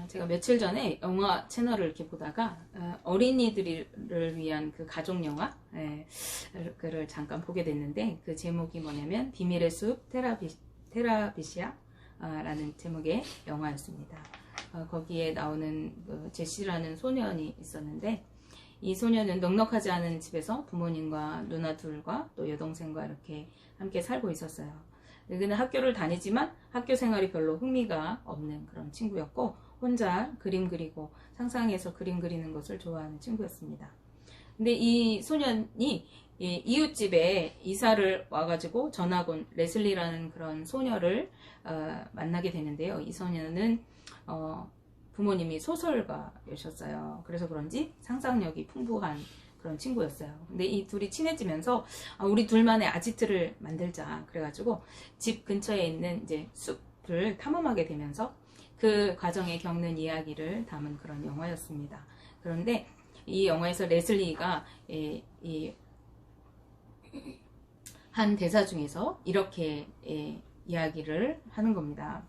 제가 며칠 전에 영화 채널을 이렇게 보다가 어린이들을 위한 그 가족 영화 그를 잠깐 보게 됐는데, 그 제목이 뭐냐면 비밀의 숲 테라비시아 라는 제목의 영화였습니다. 거기에 나오는 그 제시라는 소년이 있었는데, 이 소년은 넉넉하지 않은 집에서 부모님과 누나 둘과 또 여동생과 이렇게 함께 살고 있었어요. 그는 학교를 다니지만 학교 생활이 별로 흥미가 없는 그런 친구였고, 혼자 그림 그리고 상상해서 그림 그리는 것을 좋아하는 친구였습니다. 근데 이 소년이 이웃집에 이사를 와가지고 전학온 레슬리라는 그런 소녀를 만나게 되는데요. 이 소녀는 부모님이 소설가이셨어요. 그래서 그런지 상상력이 풍부한 그런 친구였어요. 근데 이 둘이 친해지면서 우리 둘만의 아지트를 만들자 그래가지고 집 근처에 있는 이제 숲을 탐험하게 되면서 그 과정에 겪는 이야기를 담은 그런 영화였습니다. 그런데 이 영화에서 레슬리가 한 대사 중에서 이렇게 이야기를 하는 겁니다.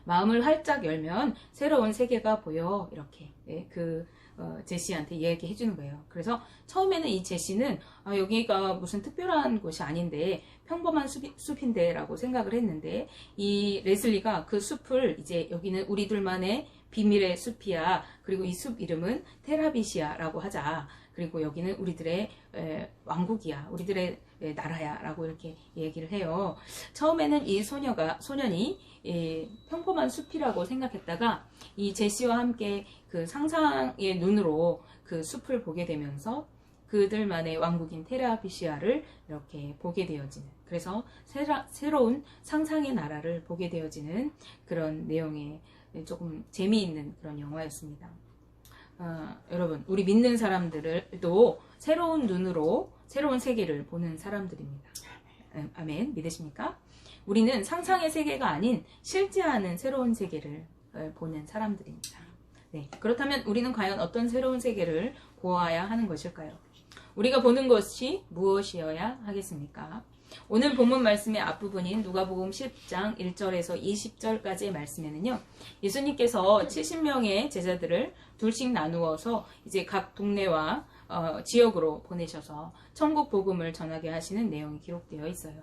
마음을 활짝 열면 새로운 세계가 보여, 이렇게 제시한테 이야기해 주는 거예요. 그래서 처음에는 이 제시는 여기가 무슨 특별한 곳이 아닌데 평범한 숲인데 라고 생각을 했는데, 이 레슬리가 그 숲을 이제 여기는 우리 둘만의 비밀의 숲이야, 그리고 이 숲 이름은 테라비시아 라고 하자, 그리고 여기는 우리들의 왕국이야, 우리들의 나라야 라고 이렇게 얘기를 해요. 처음에는 이 소년이 평범한 숲이라고 생각했다가 이 제시와 함께 그 상상의 눈으로 그 숲을 보게 되면서 그들만의 왕국인 테라비시아를 이렇게 보게 되어지는, 그래서 새로운 상상의 나라를 보게 되어지는 그런 내용의 조금 재미있는 그런 영화였습니다. 여러분, 우리 믿는 사람들도 새로운 눈으로 새로운 세계를 보는 사람들입니다. 아멘. 믿으십니까? 우리는 상상의 세계가 아닌 실제하는 새로운 세계를 보는 사람들입니다. 네, 그렇다면 우리는 과연 어떤 새로운 세계를 보아야 하는 것일까요? 우리가 보는 것이 무엇이어야 하겠습니까? 오늘 본문 말씀의 앞부분인 누가복음 10장 1절에서 20절까지의 말씀에는요, 예수님께서 70명의 제자들을 둘씩 나누어서 이제 각 동네와 지역으로 보내셔서 천국 복음을 전하게 하시는 내용이 기록되어 있어요.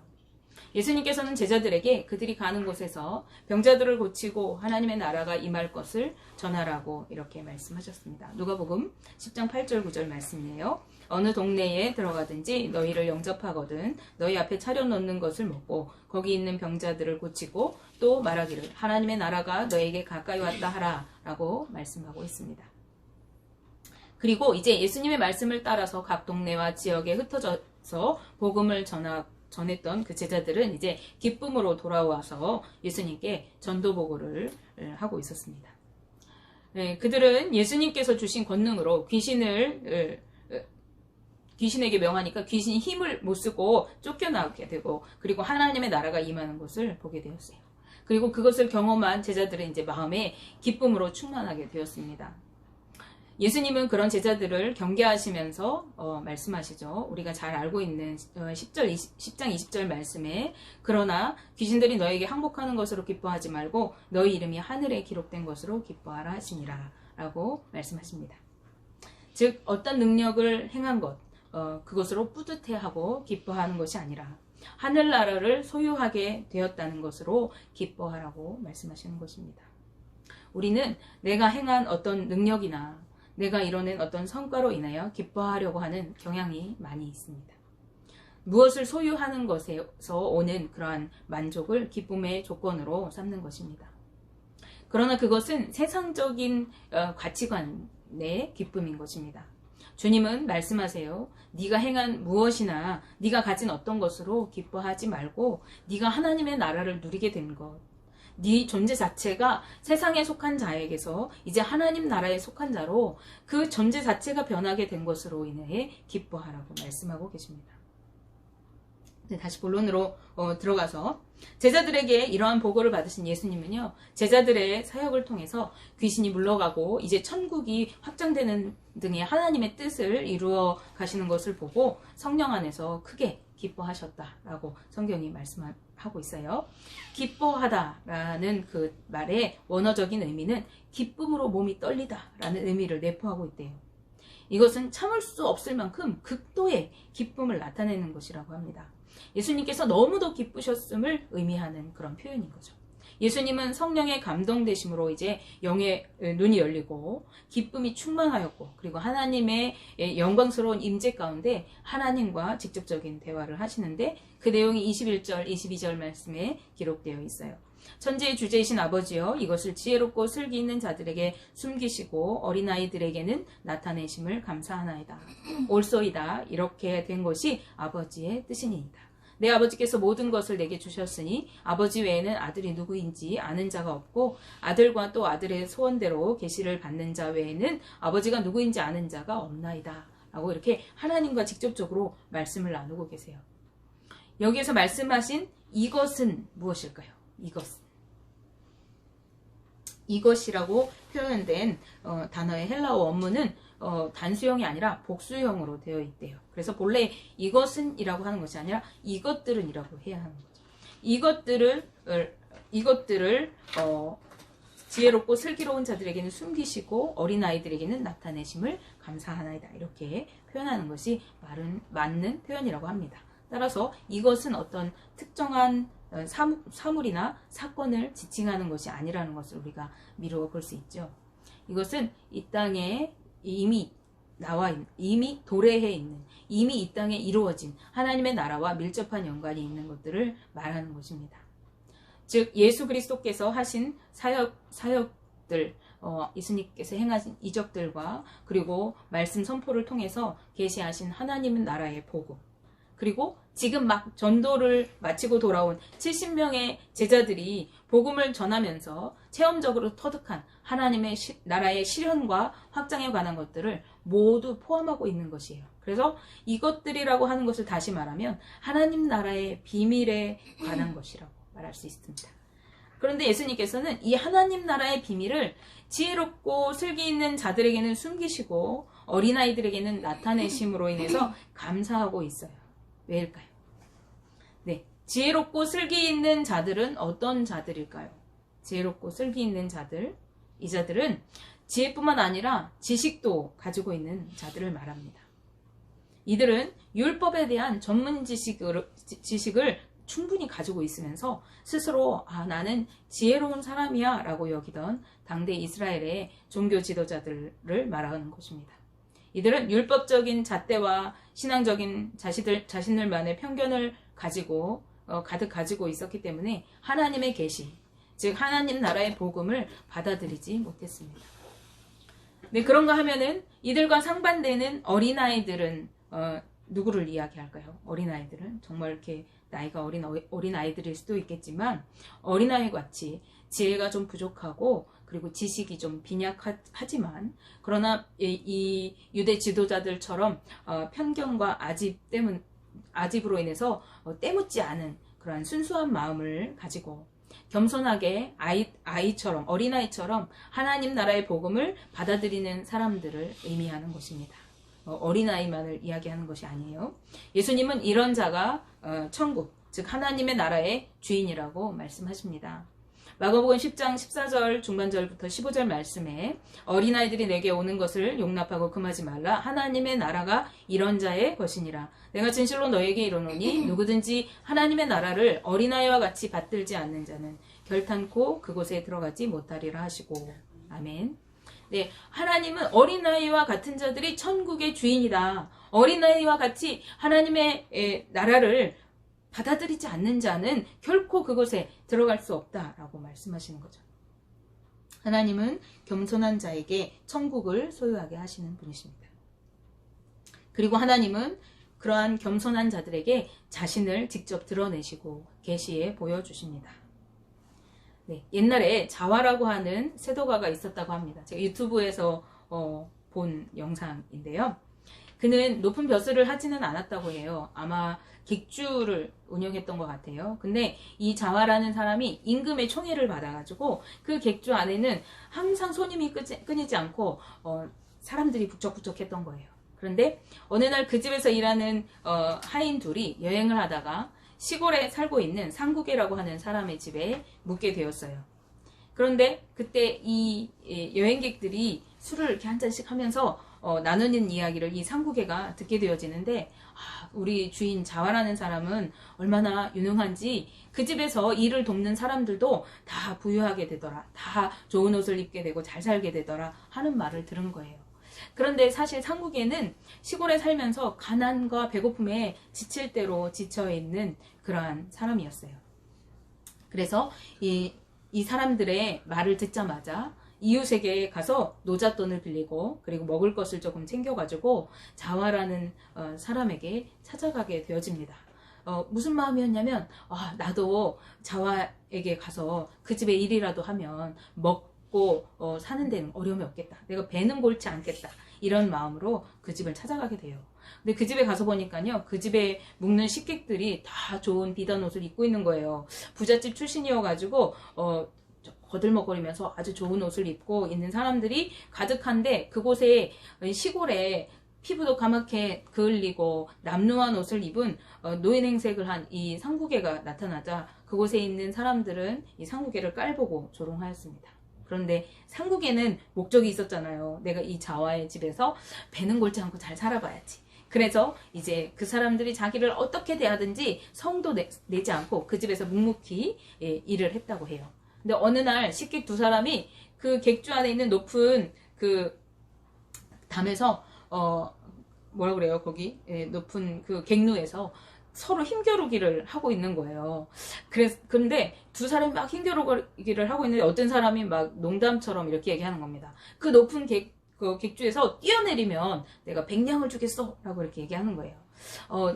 예수님께서는 제자들에게 그들이 가는 곳에서 병자들을 고치고 하나님의 나라가 임할 것을 전하라고 이렇게 말씀하셨습니다. 누가복음 10장 8절 9절 말씀이에요. 어느 동네에 들어가든지 너희를 영접하거든 너희 앞에 차려놓는 것을 먹고 거기 있는 병자들을 고치고 또 말하기를 하나님의 나라가 너에게 가까이 왔다 하라 라고 말씀하고 있습니다. 그리고 이제 예수님의 말씀을 따라서 각 동네와 지역에 흩어져서 복음을 전했던 그 제자들은 이제 기쁨으로 돌아와서 예수님께 전도 보고를 하고 있었습니다. 그들은 예수님께서 주신 권능으로 귀신에게 명하니까 귀신이 힘을 못 쓰고 쫓겨나게 되고, 그리고 하나님의 나라가 임하는 것을 보게 되었어요. 그리고 그것을 경험한 제자들은 이제 마음에 기쁨으로 충만하게 되었습니다. 예수님은 그런 제자들을 경계하시면서 말씀하시죠. 우리가 잘 알고 있는 10장 20절 말씀에 그러나 귀신들이 너에게 항복하는 것으로 기뻐하지 말고 너희 이름이 하늘에 기록된 것으로 기뻐하라 하시니라 라고 말씀하십니다. 즉 어떤 능력을 행한 것 그것으로 뿌듯해하고 기뻐하는 것이 아니라 하늘나라를 소유하게 되었다는 것으로 기뻐하라고 말씀하시는 것입니다. 우리는 내가 행한 어떤 능력이나 내가 이뤄낸 어떤 성과로 인하여 기뻐하려고 하는 경향이 많이 있습니다. 무엇을 소유하는 것에서 오는 그러한 만족을 기쁨의 조건으로 삼는 것입니다. 그러나 그것은 세상적인 가치관의 기쁨인 것입니다. 주님은 말씀하세요. 네가 행한 무엇이나 네가 가진 어떤 것으로 기뻐하지 말고 네가 하나님의 나라를 누리게 된 것, 네 존재 자체가 세상에 속한 자에게서 이제 하나님 나라에 속한 자로 그 존재 자체가 변하게 된 것으로 인해 기뻐하라고 말씀하고 계십니다. 네, 다시 본론으로 들어가서 제자들에게 이러한 보고를 받으신 예수님은요, 제자들의 사역을 통해서 귀신이 물러가고 이제 천국이 확장되는 등의 하나님의 뜻을 이루어 가시는 것을 보고 성령 안에서 크게 기뻐하셨다라고 성경이 말씀하고 하고 있어요. 기뻐하다라는 그 말의 원어적인 의미는 기쁨으로 몸이 떨리다라는 의미를 내포하고 있대요. 이것은 참을 수 없을 만큼 극도의 기쁨을 나타내는 것이라고 합니다. 예수님께서 너무도 기쁘셨음을 의미하는 그런 표현인 거죠. 예수님은 성령의 감동되심으로 이제 영의 눈이 열리고 기쁨이 충만하였고, 그리고 하나님의 영광스러운 임재 가운데 하나님과 직접적인 대화를 하시는데, 그 내용이 21절, 22절 말씀에 기록되어 있어요. 천지의 주제이신 아버지여, 이것을 지혜롭고 슬기 있는 자들에게 숨기시고 어린아이들에게는 나타내심을 감사하나이다. 옳소이다. 이렇게 된 것이 아버지의 뜻이니이다. 내 아버지께서 모든 것을 내게 주셨으니 아버지 외에는 아들이 누구인지 아는 자가 없고, 아들과 또 아들의 소원대로 계시를 받는 자 외에는 아버지가 누구인지 아는 자가 없나이다. 라고 이렇게 하나님과 직접적으로 말씀을 나누고 계세요. 여기에서 말씀하신 이것은 무엇일까요? 이것이라고 표현된 단어의 헬라어 원문은 단수형이 아니라 복수형으로 되어 있대요. 그래서 본래 이것은 이라고 하는 것이 아니라 이것들은 이라고 해야 하는 거죠. 이것들을 지혜롭고 슬기로운 자들에게는 숨기시고 어린아이들에게는 나타내심을 감사하나이다. 이렇게 표현하는 것이 맞는 표현이라고 합니다. 따라서 이것은 어떤 특정한 사물이나 사건을 지칭하는 것이 아니라는 것을 우리가 미루어 볼 수 있죠. 이것은 이 땅에 이미 도래해 있는, 이미 이 땅에 이루어진 하나님의 나라와 밀접한 연관이 있는 것들을 말하는 것입니다. 즉 예수 그리스도께서 하신 사역들, 예수님께서 행하신 이적들과 그리고 말씀 선포를 통해서 계시하신 하나님의 나라의 복음, 그리고 지금 막 전도를 마치고 돌아온 70명의 제자들이 복음을 전하면서 체험적으로 터득한 하나님의 나라의 실현과 확장에 관한 것들을 모두 포함하고 있는 것이에요. 그래서 이것들이라고 하는 것을 다시 말하면 하나님 나라의 비밀에 관한 것이라고 말할 수 있습니다. 그런데 예수님께서는 이 하나님 나라의 비밀을 지혜롭고 슬기 있는 자들에게는 숨기시고 어린아이들에게는 나타내심으로 인해서 감사하고 있어요. 왜일까요? 네, 지혜롭고 슬기 있는 자들은 어떤 자들일까요? 지혜롭고 슬기 있는 자들, 이 자들은 지혜뿐만 아니라 지식도 가지고 있는 자들을 말합니다. 이들은 율법에 대한 전문 지식을 충분히 가지고 있으면서 스스로 나는 지혜로운 사람이야 라고 여기던 당대 이스라엘의 종교 지도자들을 말하는 것입니다. 이들은 율법적인 잣대와 신앙적인 자신들만의 편견을 가득 가지고 있었기 때문에 하나님의 계시, 즉 하나님 나라의 복음을 받아들이지 못했습니다. 네, 그런가 하면은 이들과 상반되는 어린아이들은 누구를 이야기할까요? 어린아이들은 정말 이렇게 나이가 어린 아이들일 수도 있겠지만 어린아이 같이 지혜가 좀 부족하고 그리고 지식이 좀 빈약하지만, 그러나 이 유대 지도자들처럼 편견과 아집으로 인해서 때묻지 않은 그러한 순수한 마음을 가지고 겸손하게 어린아이처럼 하나님 나라의 복음을 받아들이는 사람들을 의미하는 것입니다. 어린아이만을 이야기하는 것이 아니에요. 예수님은 이런 자가 천국, 즉 하나님의 나라의 주인이라고 말씀하십니다. 마가복음 10장 14절 중반절부터 15절 말씀에 어린아이들이 내게 오는 것을 용납하고 금하지 말라. 하나님의 나라가 이런 자의 것이니라. 내가 진실로 너에게 이르노니 누구든지 하나님의 나라를 어린아이와 같이 받들지 않는 자는 결탄코 그곳에 들어가지 못하리라 하시고. 아멘. 네, 하나님은 어린아이와 같은 자들이 천국의 주인이다. 어린아이와 같이 하나님의 나라를 받아들이지 않는 자는 결코 그곳에 들어갈 수 없다라고 말씀하시는 거죠. 하나님은 겸손한 자에게 천국을 소유하게 하시는 분이십니다. 그리고 하나님은 그러한 겸손한 자들에게 자신을 직접 드러내시고 계시해 보여주십니다. 네, 옛날에 자화라고 하는 세도가가 있었다고 합니다. 제가 유튜브에서 본 영상인데요. 그는 높은 벼슬을 하지는 않았다고 해요. 아마 객주를 운영했던 것 같아요. 근데 이 자화라는 사람이 임금의 총애를 받아가지고 그 객주 안에는 항상 손님이 끊이지 않고 사람들이 북적북적했던 거예요. 그런데 어느 날 그 집에서 일하는 하인 둘이 여행을 하다가 시골에 살고 있는 상국이라고 하는 사람의 집에 묵게 되었어요. 그런데 그때 이 여행객들이 술을 이렇게 한 잔씩 하면서 나누는 이야기를 이 상국애가 듣게 되어지는데, 우리 주인 자와라는 사람은 얼마나 유능한지 그 집에서 일을 돕는 사람들도 다 부유하게 되더라, 다 좋은 옷을 입게 되고 잘 살게 되더라 하는 말을 들은 거예요. 그런데 사실 상국애는 시골에 살면서 가난과 배고픔에 지칠 대로 지쳐있는 그러한 사람이었어요. 그래서 이 사람들의 말을 듣자마자 이웃에게 가서 노잣돈을 빌리고 그리고 먹을 것을 조금 챙겨가지고 자와라는 사람에게 찾아가게 되어집니다. 무슨 마음이었냐면, 나도 자와에게 가서 그 집에 일이라도 하면 먹고 사는 데는 어려움이 없겠다, 내가 배는 골치 않겠다, 이런 마음으로 그 집을 찾아가게 돼요. 근데 그 집에 가서 보니까요, 그 집에 묵는 식객들이 다 좋은 비단 옷을 입고 있는 거예요. 부잣집 출신이어가지고 거들먹거리면서 아주 좋은 옷을 입고 있는 사람들이 가득한데, 그곳에 시골에 피부도 까맣게 그을리고 남루한 옷을 입은 노인행색을 한 이 상국애가 나타나자 그곳에 있는 사람들은 이 상국애를 깔보고 조롱하였습니다. 그런데 상국애는 목적이 있었잖아요. 내가 이 자와의 집에서 배는 골지 않고 잘 살아봐야지. 그래서 이제 그 사람들이 자기를 어떻게 대하든지 성도 내지 않고 그 집에서 묵묵히 일을 했다고 해요. 근데 어느 날 식객 두 사람이 그 객주 안에 있는 높은 그 담에서 뭐라 그래요, 거기 높은 그 객루에서 서로 힘겨루기를 하고 있는 거예요. 그런데 두 사람이 막 힘겨루기를 하고 있는데 어떤 사람이 막 농담처럼 이렇게 얘기하는 겁니다. 그 높은 그 객주에서 뛰어내리면 내가 100냥을 주겠어 라고 이렇게 얘기하는 거예요.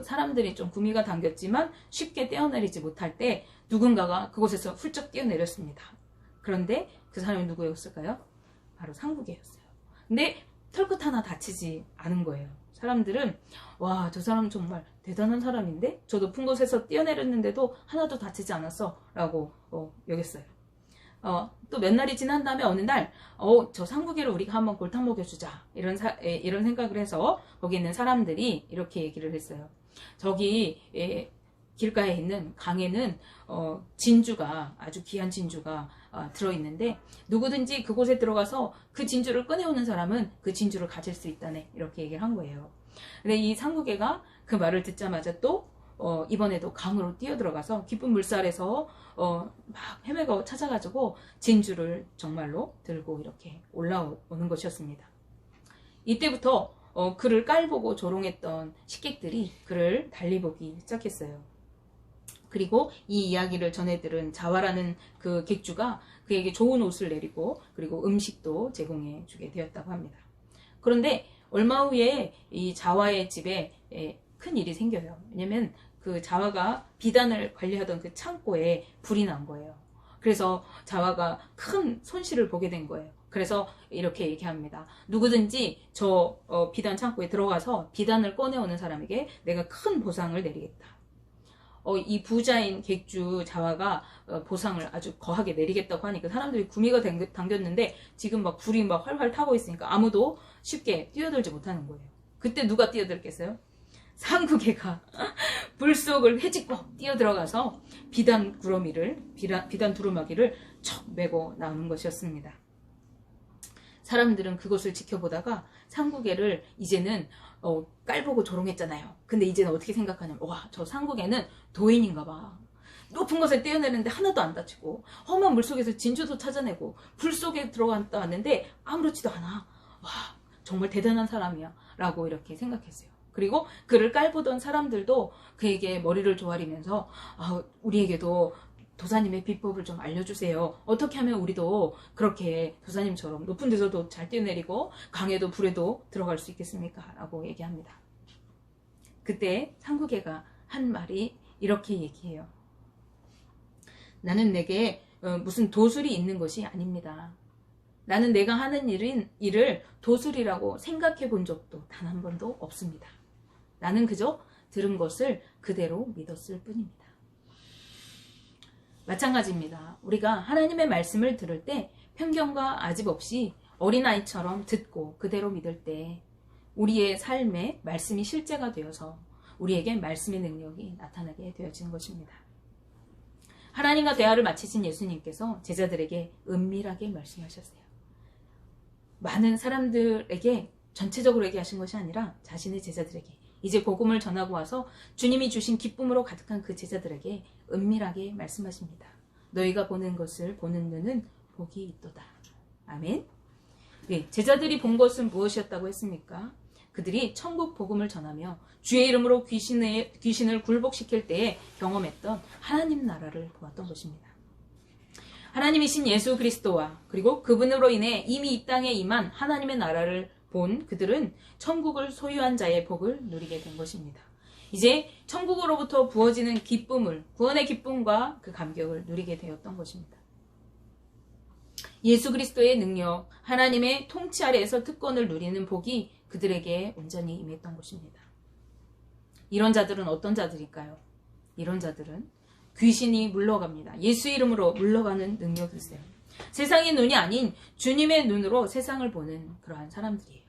사람들이 좀 구미가 당겼지만 쉽게 뛰어내리지 못할 때 누군가가 그곳에서 훌쩍 뛰어내렸습니다. 그런데 그 사람이 누구였을까요? 바로 상국애였어요. 근데 털끝 하나 다치지 않은 거예요. 사람들은 와, 저 사람 정말 대단한 사람인데 저 높은 곳에서 뛰어내렸는데도 하나도 다치지 않았어 라고 여겼어요. 또 몇 날이 지난 다음에 어느 날 저 상국애를 우리가 한번 골탕 먹여주자, 이런 생각을 해서 거기 있는 사람들이 이렇게 얘기를 했어요. 저기 길가에 있는 강에는 진주가, 아주 귀한 진주가 들어있는데 누구든지 그곳에 들어가서 그 진주를 꺼내오는 사람은 그 진주를 가질 수 있다네, 이렇게 얘기를 한 거예요. 근데 이 상국애가 그 말을 듣자마자 또 이번에도 강으로 뛰어들어가서 깊은 물살에서 막 헤매고 찾아가지고 진주를 정말로 들고 이렇게 올라오는 것이었습니다. 이때부터 그를 깔보고 조롱했던 식객들이 그를 달리보기 시작했어요. 그리고 이 이야기를 전해들은 자와라는 그 객주가 그에게 좋은 옷을 내리고 그리고 음식도 제공해 주게 되었다고 합니다. 그런데 얼마 후에 이 자와의 집에 큰 일이 생겨요. 왜냐면 그 자와가 비단을 관리하던 그 창고에 불이 난 거예요. 그래서 자와가 큰 손실을 보게 된 거예요. 그래서 이렇게 얘기합니다. 누구든지 저 비단 창고에 들어가서 비단을 꺼내오는 사람에게 내가 큰 보상을 내리겠다. 이 부자인 객주 자와가 보상을 아주 거하게 내리겠다고 하니까 사람들이 구미가 당겼는데 지금 막 불이 막 활활 타고 있으니까 아무도 쉽게 뛰어들지 못하는 거예요. 그때 누가 뛰어들겠어요? 상국애가 불 속을 헤집고 뛰어들어가서 비단 두루마기를 척 메고 나오는 것이었습니다. 사람들은 그것을 지켜보다가 상국애를 이제는 깔보고 조롱했잖아요. 근데 이제는 어떻게 생각하냐면, 와, 저 상국애는 도인인가 봐. 높은 곳에 뛰어내렸는데 하나도 안 다치고 험한 물속에서 진주도 찾아내고 불 속에 들어갔다 왔는데 아무렇지도 않아. 와, 정말 대단한 사람이야 라고 이렇게 생각했어요. 그리고 그를 깔보던 사람들도 그에게 머리를 조아리면서 우리에게도 도사님의 비법을 좀 알려주세요. 어떻게 하면 우리도 그렇게 도사님처럼 높은 데서도 잘 뛰어내리고 강에도 불에도 들어갈 수 있겠습니까? 라고 얘기합니다. 그때 상국애가 한 말이 이렇게 얘기해요. 나는 내게 무슨 도술이 있는 것이 아닙니다. 나는 내가 하는 일을 도술이라고 생각해 본 적도 단 한 번도 없습니다. 나는 그저 들은 것을 그대로 믿었을 뿐입니다. 마찬가지입니다. 우리가 하나님의 말씀을 들을 때 편견과 아집 없이 어린아이처럼 듣고 그대로 믿을 때 우리의 삶에 말씀이 실제가 되어서 우리에게 말씀의 능력이 나타나게 되어지는 것입니다. 하나님과 대화를 마치신 예수님께서 제자들에게 은밀하게 말씀하셨어요. 많은 사람들에게 전체적으로 얘기하신 것이 아니라 자신의 제자들에게, 이제 복음을 전하고 와서 주님이 주신 기쁨으로 가득한 그 제자들에게 은밀하게 말씀하십니다. 너희가 보는 것을 보는 눈은 복이 있도다. 아멘. 네, 제자들이 본 것은 무엇이었다고 했습니까? 그들이 천국 복음을 전하며 주의 이름으로 귀신을 굴복시킬 때에 경험했던 하나님 나라를 보았던 것입니다. 하나님이신 예수 그리스도와 그리고 그분으로 인해 이미 이 땅에 임한 하나님의 나라를 본 그들은 천국을 소유한 자의 복을 누리게 된 것입니다. 이제 천국으로부터 부어지는 기쁨을, 구원의 기쁨과 그 감격을 누리게 되었던 것입니다. 예수 그리스도의 능력, 하나님의 통치 아래에서 특권을 누리는 복이 그들에게 온전히 임했던 것입니다. 이런 자들은 어떤 자들일까요? 이런 자들은 귀신이 물러갑니다. 예수 이름으로 물러가는 능력이 있어요. 세상의 눈이 아닌 주님의 눈으로 세상을 보는 그러한 사람들이에요.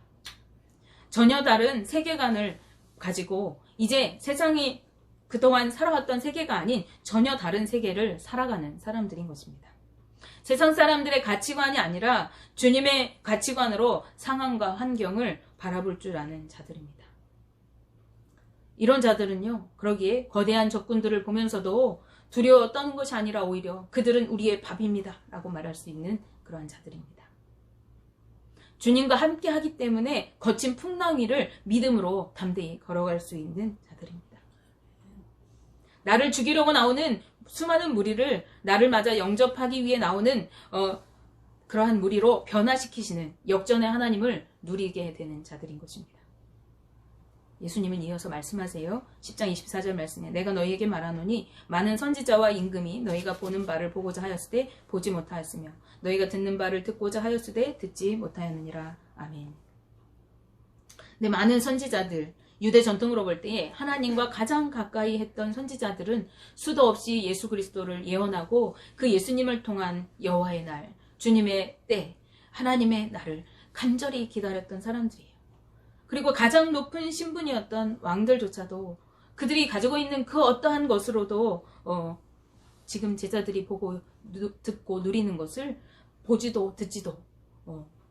전혀 다른 세계관을 가지고 이제 세상이 그동안 살아왔던 세계가 아닌 전혀 다른 세계를 살아가는 사람들인 것입니다. 세상 사람들의 가치관이 아니라 주님의 가치관으로 상황과 환경을 바라볼 줄 아는 자들입니다. 이런 자들은요, 그러기에 거대한 적군들을 보면서도 두려워 떠는 것이 아니라 오히려 그들은 우리의 밥입니다 라고 말할 수 있는 그러한 자들입니다. 주님과 함께 하기 때문에 거친 풍랑 위를 믿음으로 담대히 걸어갈 수 있는 자들입니다. 나를 죽이려고 나오는 수많은 무리를 나를 맞아 영접하기 위해 나오는 그러한 무리로 변화시키시는 역전의 하나님을 누리게 되는 자들인 것입니다. 예수님은 이어서 말씀하세요. 10장 24절 말씀에 내가 너희에게 말하노니 많은 선지자와 임금이 너희가 보는 바를 보고자 하였을 때 보지 못하였으며 너희가 듣는 바를 듣고자 하였을 때 듣지 못하였느니라. 아멘. 네, 많은 선지자들, 유대 전통으로 볼 때에 하나님과 가장 가까이 했던 선지자들은 수도 없이 예수 그리스도를 예언하고 그 예수님을 통한 여호와의 날, 주님의 때, 하나님의 날을 간절히 기다렸던 사람들이에요. 그리고 가장 높은 신분이었던 왕들조차도 그들이 가지고 있는 그 어떠한 것으로도 지금 제자들이 보고 듣고 누리는 것을 보지도 듣지도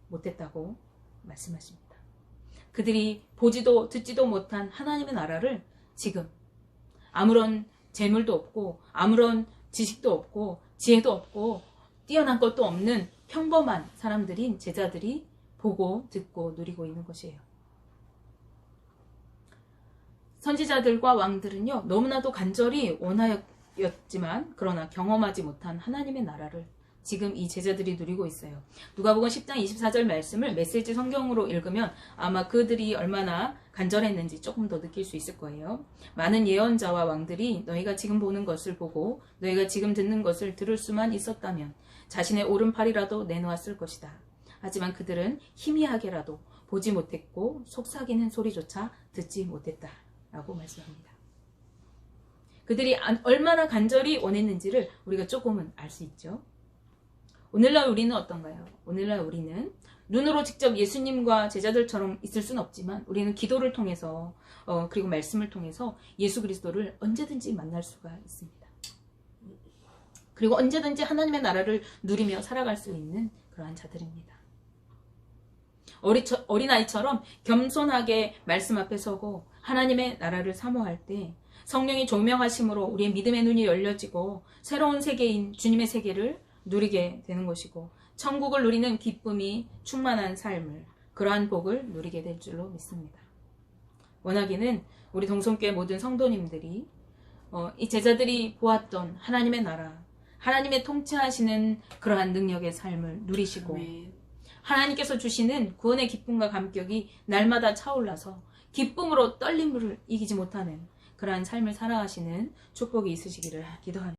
못했다고 말씀하십니다. 그들이 보지도 듣지도 못한 하나님의 나라를 지금 아무런 재물도 없고 아무런 지식도 없고 지혜도 없고 뛰어난 것도 없는 평범한 사람들인 제자들이 보고 듣고 누리고 있는 것이에요. 선지자들과 왕들은요, 너무나도 간절히 원하였지만 그러나 경험하지 못한 하나님의 나라를 지금 이 제자들이 누리고 있어요. 누가복음 10장 24절 말씀을 메시지 성경으로 읽으면 아마 그들이 얼마나 간절했는지 조금 더 느낄 수 있을 거예요. 많은 예언자와 왕들이 너희가 지금 보는 것을 보고 너희가 지금 듣는 것을 들을 수만 있었다면 자신의 오른팔이라도 내놓았을 것이다. 하지만 그들은 희미하게라도 보지 못했고 속삭이는 소리조차 듣지 못했다 라고 말씀합니다. 그들이 얼마나 간절히 원했는지를 우리가 조금은 알 수 있죠. 오늘날 우리는 어떤가요? 오늘날 우리는 눈으로 직접 예수님과 제자들처럼 있을 수는 없지만 우리는 기도를 통해서 그리고 말씀을 통해서 예수 그리스도를 언제든지 만날 수가 있습니다. 그리고 언제든지 하나님의 나라를 누리며 살아갈 수 있는 그러한 자들입니다. 어린아이처럼 겸손하게 말씀 앞에 서고 하나님의 나라를 사모할 때 성령이 조명하심으로 우리의 믿음의 눈이 열려지고 새로운 세계인 주님의 세계를 누리게 되는 것이고 천국을 누리는 기쁨이 충만한 삶을, 그러한 복을 누리게 될 줄로 믿습니다. 원하기는 우리 동성교회 모든 성도님들이 이 제자들이 보았던 하나님의 나라, 하나님의 통치하시는 그러한 능력의 삶을 누리시고 아멘. 하나님께서 주시는 구원의 기쁨과 감격이 날마다 차올라서 기쁨으로 떨림을 이기지 못하는 그러한 삶을 살아가시는 축복이 있으시기를 기도합니다.